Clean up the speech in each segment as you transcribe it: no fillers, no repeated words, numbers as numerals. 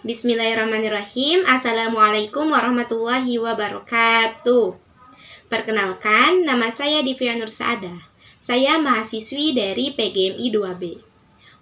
Bismillahirrahmanirrahim. Assalamualaikum warahmatullahi wabarakatuh. Perkenalkan, nama saya Divya Nur Saadah. Saya mahasiswi dari PGMI 2B.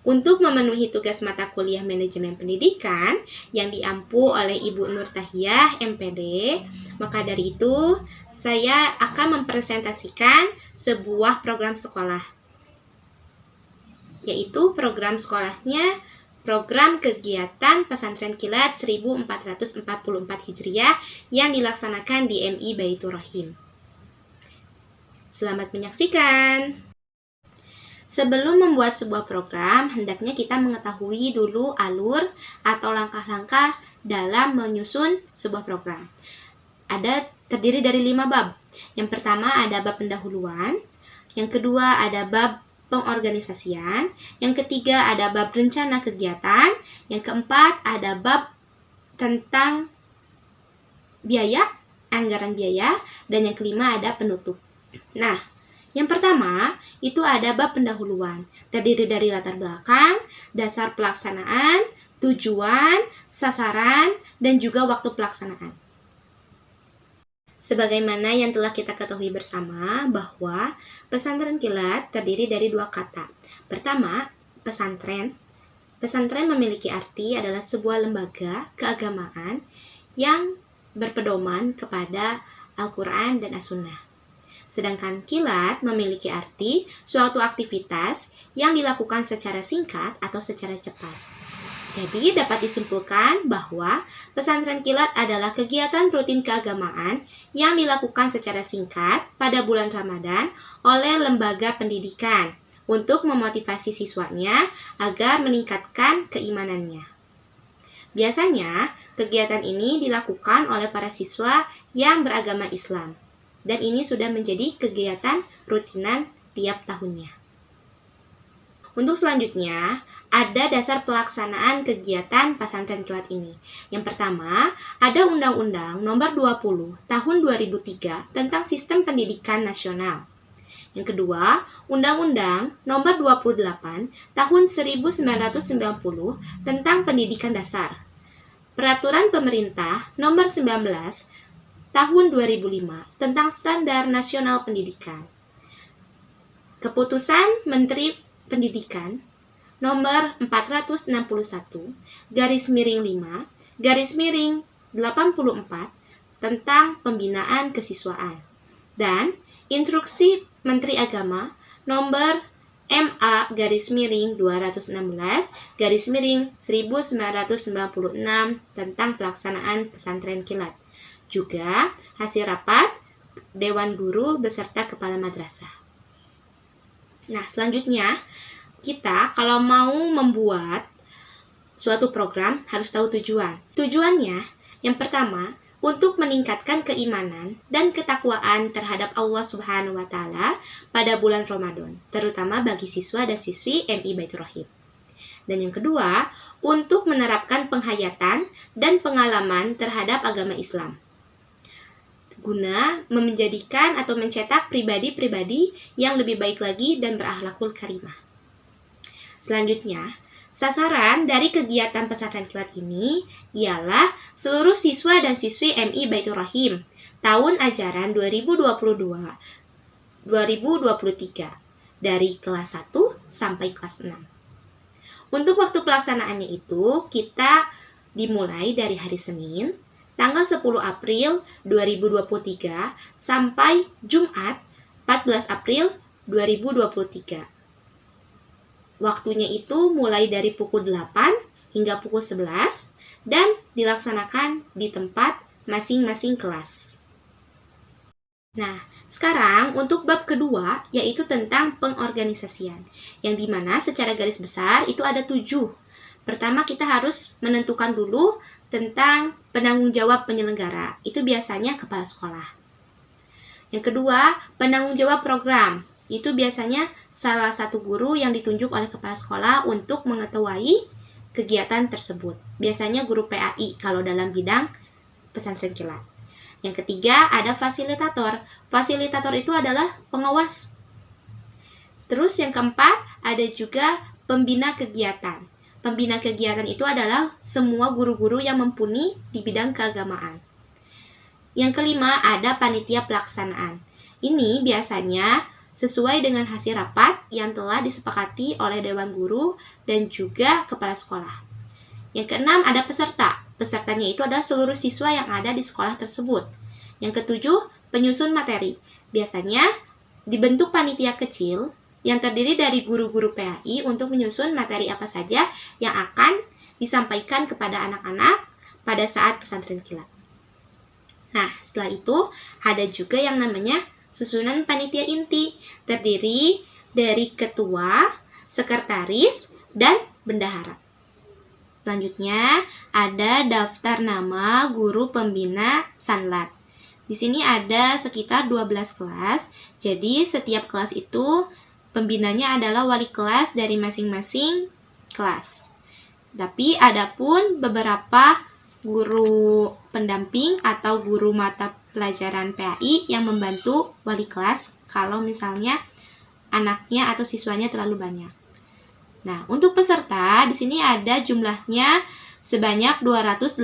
Untuk memenuhi tugas mata kuliah Manajemen Pendidikan yang diampu oleh Ibu Nur Tahiyah, MPD, maka dari itu saya akan mempresentasikan sebuah program sekolah, yaitu program sekolahnya Program Kegiatan Pesantren Kilat 1444 Hijriah yang dilaksanakan di MI Baitur Rahim. Selamat menyaksikan. Sebelum membuat sebuah program, hendaknya kita mengetahui dulu alur atau langkah-langkah dalam menyusun sebuah program. Terdiri dari 5 bab. Yang pertama ada bab pendahuluan, yang kedua ada bab pengorganisasian, yang ketiga ada bab rencana kegiatan, yang keempat ada bab tentang biaya, anggaran biaya, dan yang kelima ada penutup. Nah, yang pertama itu ada bab pendahuluan, terdiri dari latar belakang, dasar pelaksanaan, tujuan, sasaran, dan juga waktu pelaksanaan. Sebagaimana yang telah kita ketahui bersama bahwa pesantren kilat terdiri dari 2 kata. Pertama, pesantren. Pesantren memiliki arti adalah sebuah lembaga keagamaan yang berpedoman kepada Al-Quran dan As-Sunnah. Sedangkan kilat memiliki arti suatu aktivitas yang dilakukan secara singkat atau secara cepat. Jadi dapat disimpulkan bahwa pesantren kilat adalah kegiatan rutin keagamaan yang dilakukan secara singkat pada bulan Ramadan oleh lembaga pendidikan untuk memotivasi siswanya agar meningkatkan keimanannya. Biasanya, kegiatan ini dilakukan oleh para siswa yang beragama Islam, dan ini sudah menjadi kegiatan rutinan tiap tahunnya. Untuk selanjutnya, ada dasar pelaksanaan kegiatan pesantren kilat ini. Yang pertama, ada Undang-Undang Nomor 20 Tahun 2003 tentang Sistem Pendidikan Nasional. Yang kedua, Undang-Undang Nomor 28 Tahun 1990 tentang Pendidikan Dasar. Peraturan Pemerintah Nomor 19 Tahun 2005 tentang Standar Nasional Pendidikan. Keputusan Menteri Pendidikan nomor 461 /5/84 tentang pembinaan kesiswaan, dan Instruksi Menteri Agama nomor MA/216/1996 tentang pelaksanaan pesantren kilat. Juga hasil rapat Dewan Guru beserta Kepala Madrasah. Nah, selanjutnya kita kalau mau membuat suatu program harus tahu tujuan. Tujuannya yang pertama untuk meningkatkan keimanan dan ketakwaan terhadap Allah Subhanahu wa taala pada bulan Ramadan, terutama bagi siswa dan siswi MI Baitur Rahim. Dan yang kedua, untuk menerapkan penghayatan dan pengalaman terhadap agama Islam, guna menjadikan atau mencetak pribadi-pribadi yang lebih baik lagi dan berakhlakul karimah. Selanjutnya, sasaran dari kegiatan pesantren kilat ini ialah seluruh siswa dan siswi MI Baitur Rahim tahun ajaran 2022-2023 dari kelas 1 sampai kelas 6. Untuk waktu pelaksanaannya itu kita dimulai dari hari Senin tanggal 10 April 2023 sampai Jumat 14 April 2023. Waktunya itu mulai dari pukul 8 hingga pukul 11 dan dilaksanakan di tempat masing-masing kelas. Nah, sekarang untuk bab kedua yaitu tentang pengorganisasian, yang dimana secara garis besar itu ada 7. Pertama, kita harus menentukan dulu tentang penanggung jawab penyelenggara. Itu biasanya kepala sekolah. Yang kedua, penanggung jawab program. Itu biasanya salah satu guru yang ditunjuk oleh kepala sekolah untuk mengetahui kegiatan tersebut. Biasanya guru PAI kalau dalam bidang pesantren kilat. Yang ketiga, ada fasilitator. Fasilitator itu adalah pengawas. Terus yang keempat, ada juga pembina kegiatan. Pembina kegiatan itu adalah semua guru-guru yang mumpuni di bidang keagamaan. Yang kelima, ada panitia pelaksanaan. Ini biasanya sesuai dengan hasil rapat yang telah disepakati oleh Dewan Guru dan juga Kepala Sekolah. Yang keenam, ada peserta. Pesertanya itu adalah seluruh siswa yang ada di sekolah tersebut. Yang ketujuh, penyusun materi. Biasanya dibentuk panitia kecil yang terdiri dari guru-guru PAI untuk menyusun materi apa saja yang akan disampaikan kepada anak-anak pada saat pesantren kilat. Nah, setelah itu ada juga yang namanya susunan panitia inti, terdiri dari ketua, sekretaris, dan bendahara. Selanjutnya ada daftar nama guru pembina Sanlat. Di sini ada sekitar 12 kelas, jadi setiap kelas itu pembinanya adalah wali kelas dari masing-masing kelas. Tapi ada pun beberapa guru pendamping atau guru mata pelajaran PAI yang membantu wali kelas kalau misalnya anaknya atau siswanya terlalu banyak. Nah, untuk peserta di sini ada jumlahnya sebanyak 282.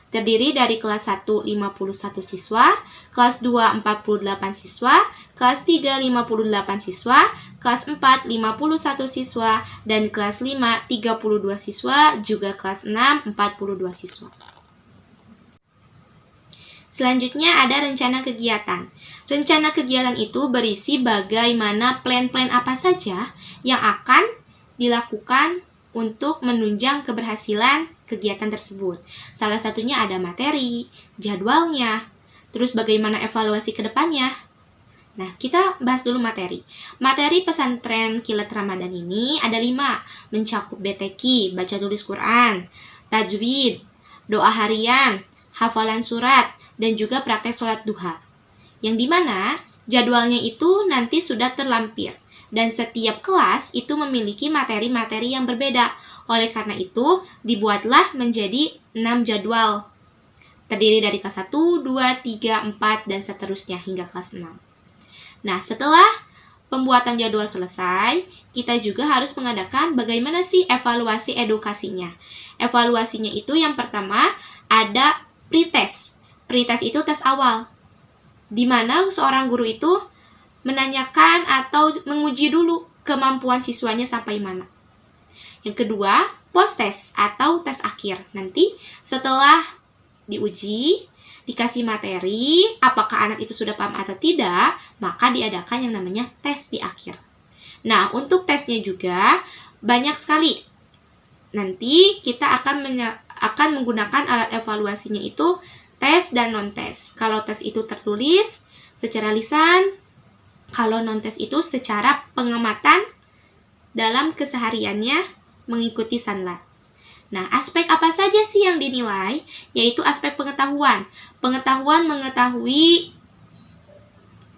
Terdiri dari kelas 1 51 siswa, kelas 2 48 siswa, kelas 3 58 siswa, kelas 4 51 siswa, dan kelas 5 32 siswa, juga kelas 6 42 siswa. Selanjutnya ada rencana kegiatan. Rencana kegiatan itu berisi bagaimana plan-plan apa saja yang akan dilakukan untuk menunjang keberhasilan kegiatan tersebut. Salah satunya ada materi, jadwalnya, terus bagaimana evaluasi ke depannya. Nah, kita bahas dulu materi. Materi pesantren kilat Ramadan ini ada 5, mencakup BTQ, baca tulis Quran, tajwid, doa harian, hafalan surat, dan juga praktek sholat duha. Yang dimana jadwalnya itu nanti sudah terlampir. Dan setiap kelas itu memiliki materi-materi yang berbeda. Oleh karena itu, dibuatlah menjadi 6 jadwal. Terdiri dari kelas 1, 2, 3, 4, dan seterusnya hingga kelas 6. Nah, setelah pembuatan jadwal selesai, kita juga harus mengadakan bagaimana sih evaluasi edukasinya. Evaluasinya itu yang pertama ada pretest. Pretest itu tes awal, di mana seorang guru itu menanyakan atau menguji dulu kemampuan siswanya sampai mana. Yang kedua, post-test atau tes akhir. Nanti setelah diuji, dikasih materi, apakah anak itu sudah paham atau tidak, maka diadakan yang namanya tes di akhir. Nah, untuk tesnya juga banyak sekali. Nanti kita akan menggunakan alat evaluasinya itu tes dan non-tes. Kalau tes itu tertulis secara lisan, kalau non-tes itu secara pengamatan dalam kesehariannya mengikuti Sanlat. Nah, aspek apa saja sih yang dinilai? Yaitu aspek pengetahuan. Pengetahuan mengetahui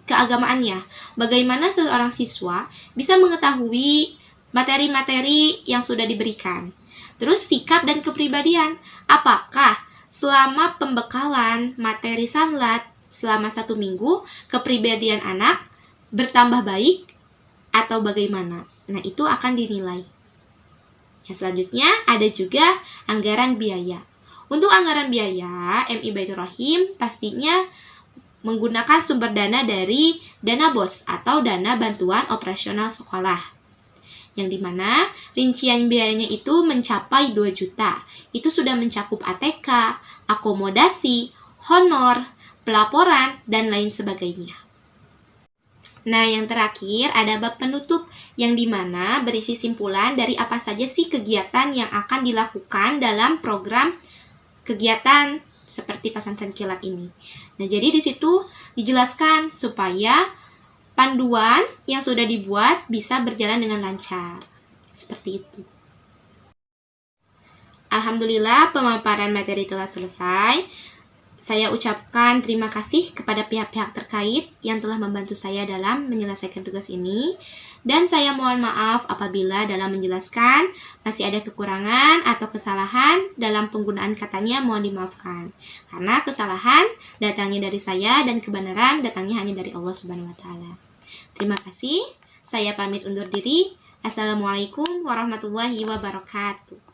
keagamaannya. Bagaimana seorang siswa bisa mengetahui materi-materi yang sudah diberikan. Terus sikap dan kepribadian. Apakah selama pembekalan materi Sanlat selama 1 minggu, kepribadian anak bertambah baik atau bagaimana? Nah, itu akan dinilai. Yang selanjutnya ada juga anggaran biaya. Untuk anggaran biaya, MI Baitur Rahim pastinya menggunakan sumber dana dari dana BOS atau dana bantuan operasional sekolah. Yang dimana rincian biayanya itu mencapai 2 juta. Itu sudah mencakup ATK, akomodasi, honor, pelaporan, dan lain sebagainya. Nah, yang terakhir ada bab penutup yang dimana berisi simpulan dari apa saja sih kegiatan yang akan dilakukan dalam program kegiatan seperti pesantren kilat ini. Nah, jadi di situ dijelaskan supaya panduan yang sudah dibuat bisa berjalan dengan lancar. Seperti itu. Alhamdulillah pemaparan materi telah selesai. Saya ucapkan terima kasih kepada pihak-pihak terkait yang telah membantu saya dalam menyelesaikan tugas ini. Dan saya mohon maaf apabila dalam menjelaskan masih ada kekurangan atau kesalahan dalam penggunaan katanya, mohon dimaafkan. Karena kesalahan datangnya dari saya dan kebenaran datangnya hanya dari Allah Subhanahu wa Ta'ala. Terima kasih. Saya pamit undur diri. Assalamualaikum warahmatullahi wabarakatuh.